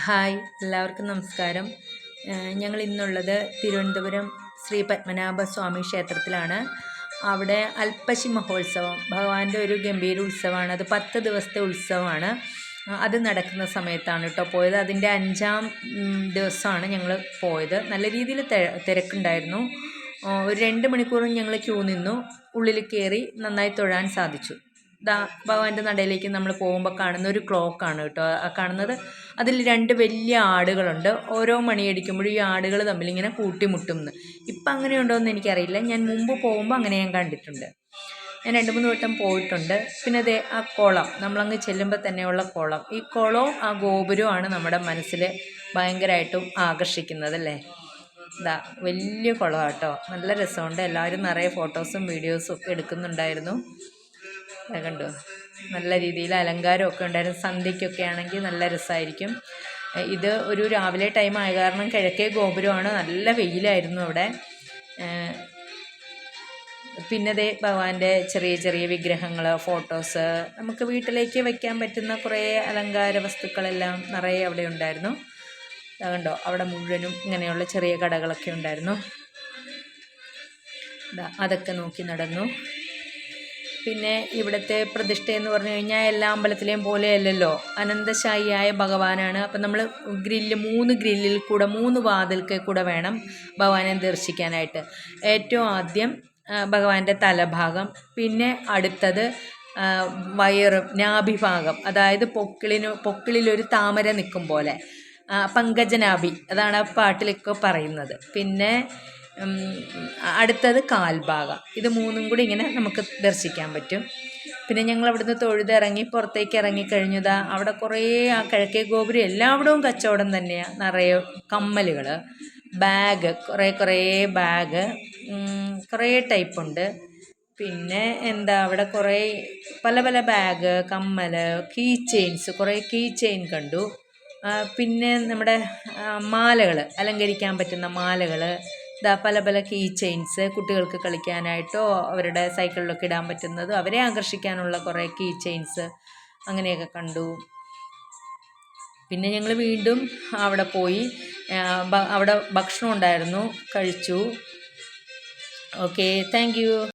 Hi, എല്ലാവർക്കും നമസ്കാരം. ഞങ്ങൾ ഇന്നുള്ളത് തിരുവനന്തപുരം ശ്രീ പത്മനാഭ സ്വാമി ക്ഷേത്രത്തിലാണ്. അവിടെ അൽപ്പശി മഹോത്സവം, ഭഗവാന്റെ ഒരു ഗംഭീര ഉത്സവമാണ്. അത് 10 ദിവസത്തെ ഉത്സവമാണ്. അത് നടക്കുന്ന സമയത്താണ് കേട്ടോ പോയത്. അതിൻ്റെ 5-ാം ദിവസമാണ് ഞങ്ങൾ പോയത്. നല്ല രീതിയിൽ തിരക്കുണ്ടായിരുന്നു. ഒരു 2 മണിക്കൂറും ഞങ്ങൾ ക്യൂ നിന്നു. ഉള്ളിൽ കയറി നന്നായി തൊഴാൻ സാധിച്ചു. ഭഗവാന്റെ നടയിലേക്ക് നമ്മൾ പോകുമ്പോൾ കാണുന്ന ഒരു ക്ലോക്കാണ് കേട്ടോ ആ കാണുന്നത്. അതിൽ 2 വലിയ ആടുകളുണ്ട്. ഓരോ മണിയടിക്കുമ്പോഴും ഈ ആടുകൾ തമ്മിൽ ഇങ്ങനെ കൂട്ടിമുട്ടുമെന്ന്. ഇപ്പം അങ്ങനെയുണ്ടോ എന്ന് എനിക്കറിയില്ല. ഞാൻ മുമ്പ് പോകുമ്പോൾ അങ്ങനെ ഞാൻ കണ്ടിട്ടുണ്ട്. ഞാൻ 2-3 വട്ടം പോയിട്ടുണ്ട്. പിന്നെ അതേ ആ കുളം, നമ്മളങ്ങ് ചെല്ലുമ്പോൾ തന്നെയുള്ള കുളം, ഈ കുളവും ആ ഗോപുരവുമാണ് നമ്മുടെ മനസ്സിൽ ഭയങ്കരമായിട്ടും ആകർഷിക്കുന്നതല്ലേ. ഇതാ വലിയ കുളമാണ് കേട്ടോ, നല്ല രസമുണ്ട്. എല്ലാവരും നിറയെ ഫോട്ടോസും വീഡിയോസും ഒക്കെ എടുക്കുന്നുണ്ടായിരുന്നു. കണ്ടോ, നല്ല രീതിയിൽ അലങ്കാരമൊക്കെ ഉണ്ടായിരുന്നു. സന്ധ്യയ്ക്കൊക്കെ ആണെങ്കിൽ നല്ല രസമായിരിക്കും. ഇത് ഒരു രാവിലെ ടൈം ആയ കാരണം കിഴക്കേ ഗോപുരമാണ്. നല്ല വെയിലായിരുന്നു അവിടെ. പിന്നെ ദേ ഭഗവാന്റെ ചെറിയ ചെറിയ വിഗ്രഹങ്ങൾ, ഫോട്ടോസ്, നമുക്ക് വീട്ടിലേക്ക് വയ്ക്കാൻ പറ്റുന്ന കുറേ അലങ്കാര വസ്തുക്കളെല്ലാം നിറയെ അവിടെ ഉണ്ടായിരുന്നു. കണ്ടോ, അവിടെ മുഴുവനും ഇങ്ങനെയുള്ള ചെറിയ കടകളൊക്കെ ഉണ്ടായിരുന്നു. അതൊക്കെ നോക്കി നടന്നു. പിന്നെ ഇവിടുത്തെ പ്രതിഷ്ഠ എന്ന് പറഞ്ഞു കഴിഞ്ഞാൽ എല്ലാ അമ്പലത്തിലെയും പോലെയല്ലല്ലോ, അനന്തശായിയായ ഭഗവാനാണ്. അപ്പം നമ്മൾ 3 ഗ്രില്ലിൽ കൂടെ 3 വാതിൽക്കൽ കൂടെ വേണം ഭഗവാനെ ദർശിക്കാനായിട്ട്. ഏറ്റവും ആദ്യം ഭഗവാന്റെ തലഭാഗം, പിന്നെ അടുത്തത് വയറും നാഭിഭാഗം, അതായത് പൊക്കിളിലൊരു താമര നിൽക്കും പോലെ, പങ്കജനാഭി, അതാണ് ആ പാട്ടിലൊക്കെ പറയുന്നത്. പിന്നെ അടുത്തത് കാൽഭാഗം. ഇത് 3ഉം കൂടി ഇങ്ങനെ നമുക്ക് ദർശിക്കാൻ പറ്റും. പിന്നെ ഞങ്ങൾ അവിടുന്ന് തൊഴുതിറങ്ങി പുറത്തേക്ക് ഇറങ്ങിക്കഴിഞ്ഞതാ അവിടെ കുറേ ആ കിഴക്കേ ഗോപുരം എല്ലായിടവും കച്ചവടം തന്നെയാണ്. നിറയെ കമ്മലുകൾ, ബാഗ്, കുറേ ബാഗ്, കുറേ ടൈപ്പുണ്ട്. പിന്നെ അവിടെ കുറേ പല പല ബാഗ്, കമ്മൽ, കീ ചെയിൻസ്, കുറേ കീ ചെയിൻ കണ്ടു. പിന്നെ നമ്മുടെ മാലകൾ, അലങ്കരിക്കാൻ പറ്റുന്ന മാലകൾ, പല പല കീ ചെയിൻസ്, കുട്ടികൾക്ക് കളിക്കാനായിട്ടോ അവരുടെ സൈക്കിളിലൊക്കെ ഇടാൻ പറ്റുന്നത്, അവരെ ആകർഷിക്കാനുള്ള കുറേ കീ ചെയിൻസ്, അങ്ങനെയൊക്കെ കണ്ടു. പിന്നെ ഞങ്ങൾ വീണ്ടും അവിടെ പോയി. അവിടെ ഭക്ഷണം ഉണ്ടായിരുന്നു, കഴിച്ചു. Okay, thank you.